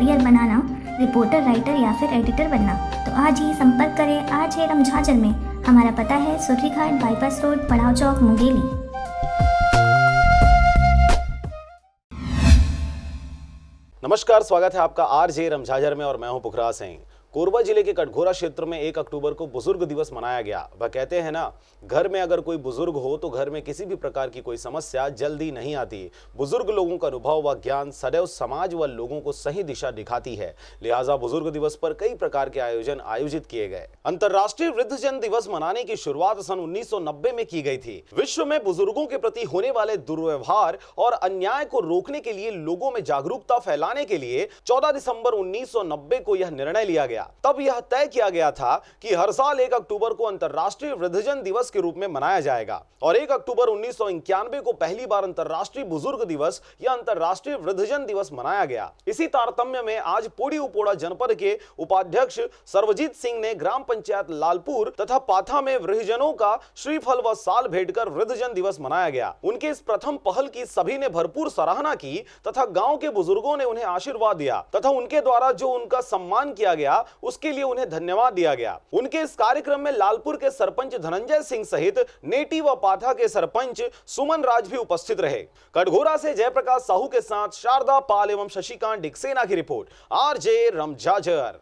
Career बनाना, reporter, writer या फिर editor बनना, तो आज ही संपर्क करें RJ रमझाझर में। हमारा पता है सुर्रीघाट, बाईपास रोड, पड़ाव चौक, मुंगेली। नमस्कार, स्वागत है आपका RJ रमझाझर में और मैं हूं पुखराज सिंह। कोरबा जिले के कटघोरा क्षेत्र में 1 अक्टूबर को बुजुर्ग दिवस मनाया गया। वह कहते हैं ना, घर में अगर कोई बुजुर्ग हो तो घर में किसी भी प्रकार की कोई समस्या जल्दी नहीं आती। बुजुर्ग लोगों का अनुभव व ज्ञान सदैव समाज व लोगों को सही दिशा दिखाती है। लिहाजा बुजुर्ग दिवस पर कई प्रकार के आयोजन आयोजित किए गए। अंतर्राष्ट्रीय वृद्धजन दिवस मनाने की शुरुआत सन 1990 में की गई थी। विश्व में बुजुर्गों के प्रति होने वाले दुर्व्यवहार और अन्याय को रोकने के लिए लोगों में जागरूकता फैलाने के लिए 14 दिसंबर 1990 को यह निर्णय लिया गया। तब यह तय किया गया था कि हर साल 1 अक्टूबर को अंतर्राष्ट्रीय वृद्धजन दिवस के रूप में मनाया जाएगा और 1 अक्टूबर 1991 को पहली बार अंतर्राष्ट्रीय बुजुर्ग दिवस या अंतर्राष्ट्रीय वृद्धजन दिवस मनाया गया। इसी तारतम्य में आज पोड़ी उपोड़ा जनपद के उपाध्यक्ष सर्वजीत सिंह ने ग्राम पंचायत लालपुर तथा पाथा में वृद्धजनों का श्रीफल व साल भेंट कर वृद्धजन दिवस मनाया गया। उनके इस प्रथम पहल की सभी ने भरपूर सराहना की तथा गांव के बुजुर्गों ने उन्हें आशीर्वाद दिया तथा उनके द्वारा जो उनका सम्मान किया गया उसके लिए उन्हें धन्यवाद दिया गया। उनके इस कार्यक्रम में लालपुर के सरपंच धनंजय सिंह सहित नेटी व पाथा के सरपंच सुमन राज भी उपस्थित रहे। कटघोरा से जयप्रकाश साहू के साथ शारदा पाल एवं शशिकांत डिक्सेना की रिपोर्ट। RJ रमझाझर।